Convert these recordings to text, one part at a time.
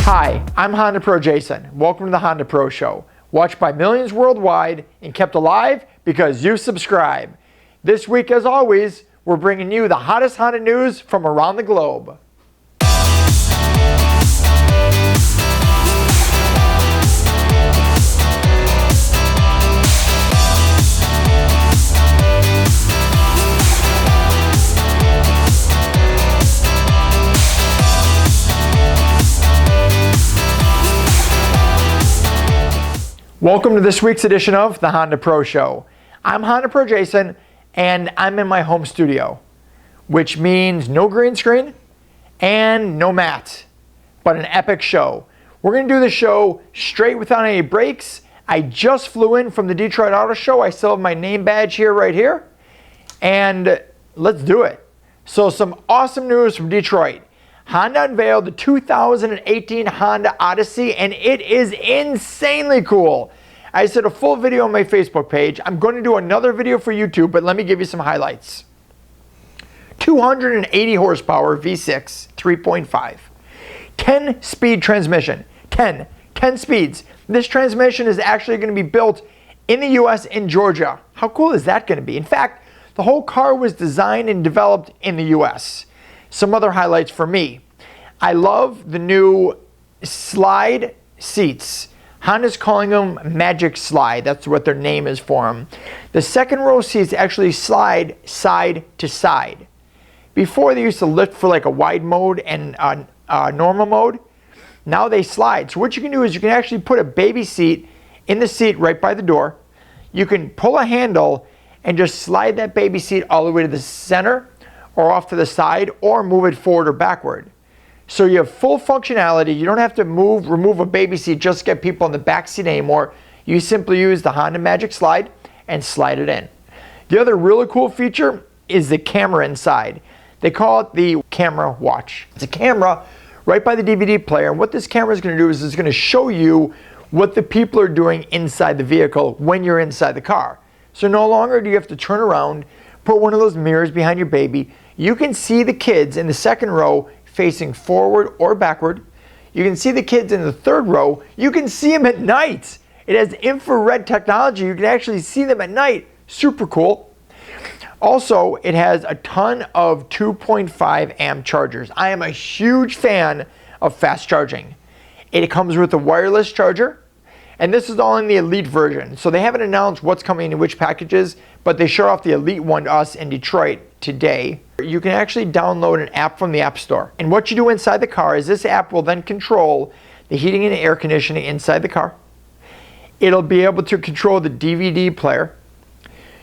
Hi, I'm HondaPro Jason. Welcome to the HondaPro Show. Watched by millions worldwide and kept alive because you subscribe. This week, as always, we're bringing you the hottest Honda news from around the globe. Welcome to this week's edition of the HondaPro Show. I'm HondaPro Jason, and I'm in my home studio, which means no green screen and no mat, but an epic show. We're going to do the show straight without any breaks. I just flew in from the Detroit Auto Show. I still have my name badge here, right here, and let's do it. So some awesome news from Detroit. Honda unveiled the 2018 Honda Odyssey, and it is insanely cool. I did a full video on my Facebook page. I'm going to do another video for YouTube, but let me give you some highlights. 280 horsepower V6 3.5. 10-speed transmission. 10 speeds. This transmission is actually going to be built in the US in Georgia. How cool is that going to be? In fact, the whole car was designed and developed in the US. Some other highlights for me. I love the new slide seats. Honda's calling them Magic Slide. That's what their name is for them. The second row seats actually slide side to side. Before they used to lift for like a wide mode and normal mode. Now they slide. So what you can do is you can actually put a baby seat in the seat right by the door. You can pull a handle and just slide that baby seat all the way to the center or off to the side, or move it forward or backward. So you have full functionality. You don't have to remove a baby seat just to get people in the back seat anymore. You simply use the Honda Magic Slide and slide it in. The other really cool feature is the camera inside. They call it the camera watch. It's a camera right by the DVD player, and what this camera is going to do is it's going to show you what the people are doing inside the vehicle when you're inside the car. So no longer do you have to turn around, put one of those mirrors behind your baby. You can see the kids in the second row facing forward or backward. You can see the kids in the third row. You can see them at night. It has infrared technology. You can actually see them at night. Super cool. Also, it has a ton of 2.5 amp chargers. I am a huge fan of fast charging. It comes with a wireless charger, and this is all in the Elite version. So they haven't announced what's coming in which packages, but they showed off the Elite one to us in Detroit today. You can actually download an app from the App Store. And what you do inside the car is this app will then control the heating and air conditioning inside the car. It'll be able to control the DVD player.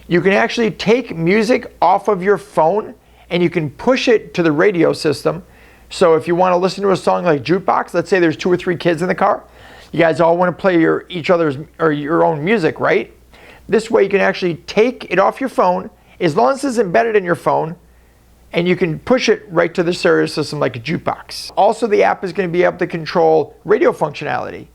You can actually take music off of your phone and you can push it to the radio system. So if you want to listen to a song like Jukebox, let's say there's 2 or 3 kids in the car. You guys all want to play each other's or your own music, right? This way you can actually take it off your phone, as long as it's embedded in your phone, and you can push it right to the stereo system like a jukebox. Also, the app is going to be able to control radio functionality,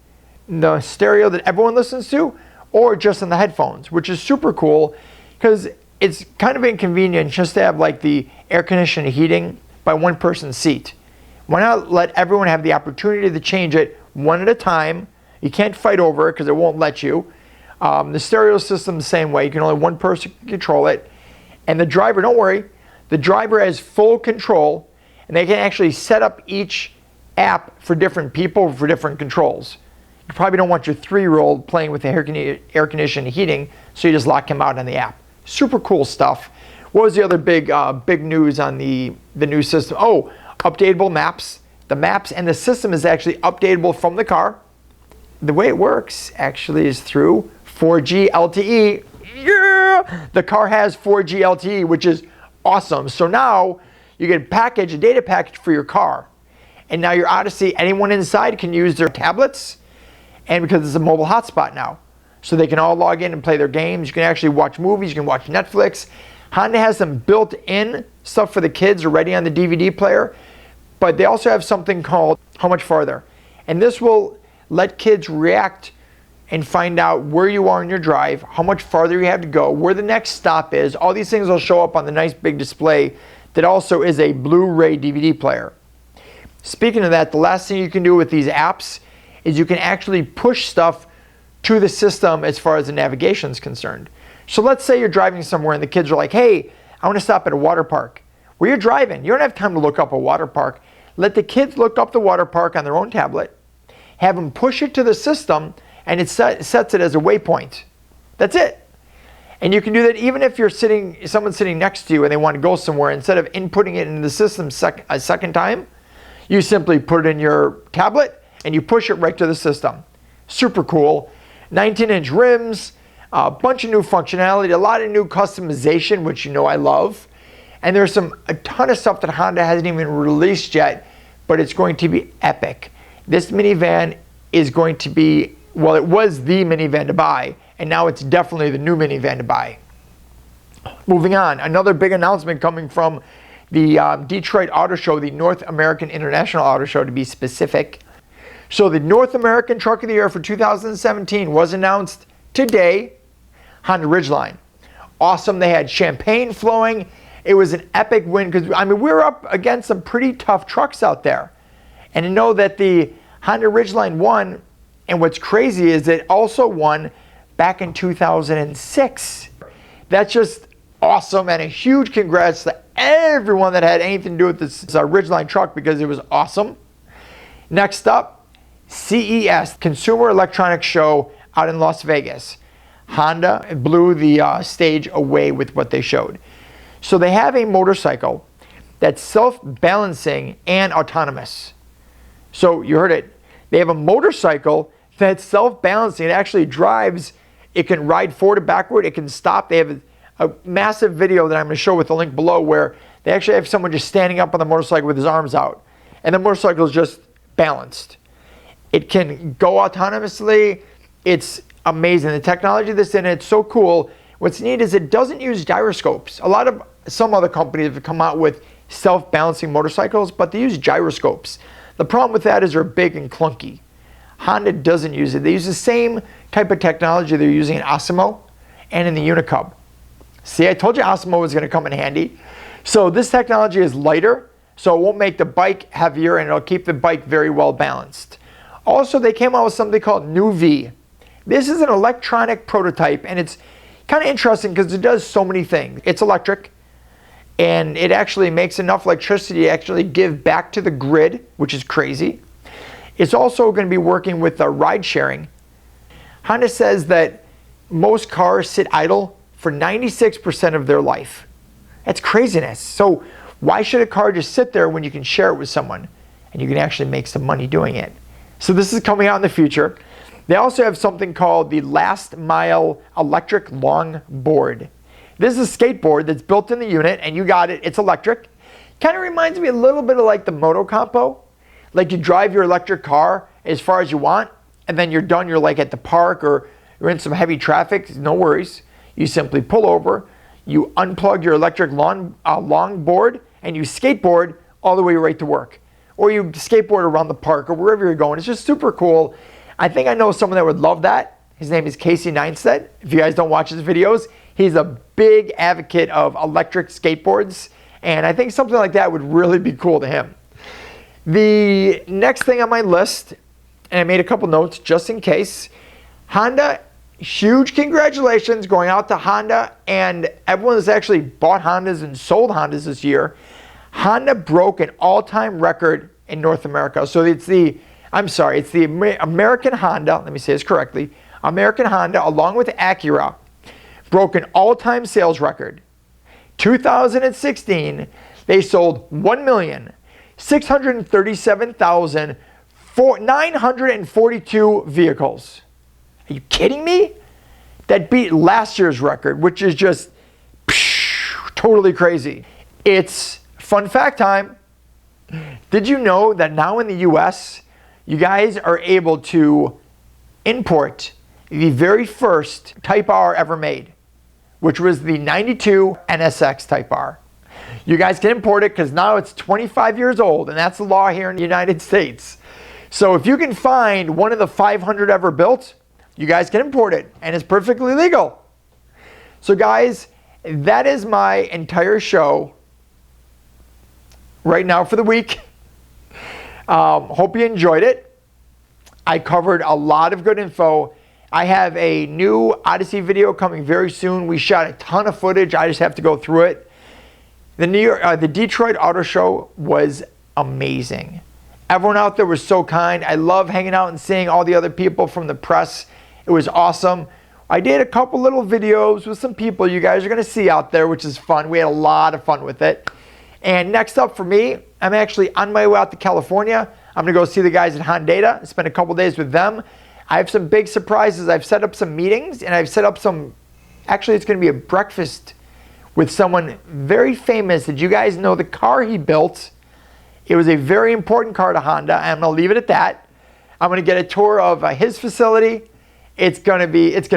the stereo that everyone listens to, or just in the headphones, which is super cool because it's kind of inconvenient just to have like the air conditioning heating by one person's seat. Why not let everyone have the opportunity to change it one at a time? You can't fight over it because it won't let you. The stereo system the same way. You can only one person control it. And the driver, don't worry, the driver has full control, and they can actually set up each app for different people for different controls. You probably don't want your 3-year-old playing with the air conditioning heating, so you just lock him out on the app. Super cool stuff. What was the other big news on the new system? Oh, updatable maps. The maps and the system is actually updatable from the car. The way it works actually is through 4G LTE. Yeah! The car has 4G LTE, which is awesome. So now you get a data package for your car. And now your Odyssey, anyone inside can use their tablets, and because it's a mobile hotspot now. So they can all log in and play their games. You can actually watch movies, you can watch Netflix. Honda has some built-in stuff for the kids already on the DVD player, but they also have something called How Much Farther. And this will let kids react and find out where you are in your drive, how much farther you have to go, where the next stop is. All these things will show up on the nice big display that also is a Blu-ray DVD player. Speaking of that, the last thing you can do with these apps is you can actually push stuff to the system as far as the navigation is concerned. So let's say you're driving somewhere and the kids are like, hey, I want to stop at a water park. Well, you're driving. You don't have time to look up a water park. Let the kids look up the water park on their own tablet, have them push it to the system, and it sets it as a waypoint. That's it. And you can do that even if someone's sitting next to you and they want to go somewhere. Instead of inputting it into the system a second time, you simply put it in your tablet and you push it right to the system. Super cool. 19-inch rims, a bunch of new functionality, a lot of new customization, which you know I love. And there's a ton of stuff that Honda hasn't even released yet, but it's going to be epic. This minivan is going to be, well, it was the minivan to buy, and now it's definitely the new minivan to buy. Moving on, another big announcement coming from the Detroit Auto Show, the North American International Auto Show to be specific. So the North American Truck of the Year for 2017 was announced today, Honda Ridgeline. Awesome, they had champagne flowing. It was an epic win because, I mean, we're up against some pretty tough trucks out there. And to know that the Honda Ridgeline won, and what's crazy is it also won back in 2006. That's just awesome, and a huge congrats to everyone that had anything to do with this Ridgeline truck because it was awesome. Next up, CES, Consumer Electronics Show out in Las Vegas. Honda blew the stage away with what they showed. So they have a motorcycle that's self-balancing and autonomous. So you heard it. They have a motorcycle that's self-balancing. It actually drives. It can ride forward and backward. It can stop. They have a massive video that I'm going to show with the link below where they actually have someone just standing up on the motorcycle with his arms out. And the motorcycle is just balanced. It can go autonomously. It's amazing. The technology that's in it, it's so cool. What's neat is it doesn't use gyroscopes. Some other companies have come out with self-balancing motorcycles, but they use gyroscopes. The problem with that is they're big and clunky. Honda doesn't use it. They use the same type of technology they're using in Osmo and in the Unicub. See, I told you Osmo was going to come in handy. So this technology is lighter, so it won't make the bike heavier, and it'll keep the bike very well balanced. Also, they came out with something called New V. This is an electronic prototype, and it's kind of interesting because it does so many things. It's electric, and it actually makes enough electricity to actually give back to the grid, which is crazy. It's also going to be working with ride sharing. Honda says that most cars sit idle for 96% of their life. That's craziness. So why should a car just sit there when you can share it with someone and you can actually make some money doing it? So this is coming out in the future. They also have something called the Last Mile Electric Long Board. This is a skateboard that's built in the unit, and you got it. It's electric. Kind of reminds me a little bit of like the Moto Compo. Like you drive your electric car as far as you want, and then you're done. You're like at the park or you're in some heavy traffic. No worries. You simply pull over, you unplug your electric long board, and you skateboard all the way right to work. Or you skateboard around the park or wherever you're going. It's just super cool. I think I know someone that would love that. His name is Casey Neistat. If you guys don't watch his videos, he's a big advocate of electric skateboards, and I think something like that would really be cool to him. The next thing on my list, and I made a couple notes just in case, Honda, huge congratulations going out to Honda and everyone that's actually bought Hondas and sold Hondas this year. Honda broke an all-time record in North America. So it's the American Honda, let me say this correctly, American Honda along with Acura broke an all-time sales record. 2016, they sold 1,637,942 vehicles. Are you kidding me? That beat last year's record, which is just totally crazy. It's fun fact time. Did you know that now in the US, you guys are able to import the very first Type R ever made, which was the 92 NSX Type R. You guys can import it because now it's 25 years old, and that's the law here in the United States. So if you can find one of the 500 ever built, you guys can import it, and it's perfectly legal. So guys, that is my entire show right now for the week. Hope you enjoyed it. I covered a lot of good info. I have a new Odyssey video coming very soon. We shot a ton of footage. I just have to go through it. The Detroit Auto Show was amazing. Everyone out there was so kind. I love hanging out and seeing all the other people from the press. It was awesome. I did a couple little videos with some people you guys are going to see out there, which is fun. We had a lot of fun with it. And next up for me, I'm actually on my way out to California. I'm going to go see the guys at Honda, spend a couple days with them. I have some big surprises. I've set up some meetings, and I've set up actually it's going to be a breakfast with someone very famous. Did you guys know the car he built? It was a very important car to Honda. I'm going to leave it at that. I'm going to get a tour of his facility. It's going to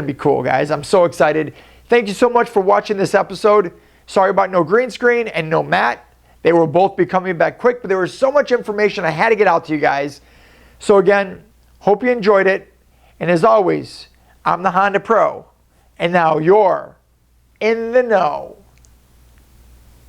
be cool, guys. I'm so excited. Thank you so much for watching this episode. Sorry about no green screen and no Matt. They will both be coming back quick, but there was so much information I had to get out to you guys. So again, hope you enjoyed it. And as always, I'm the Honda Pro, and now you're in the know.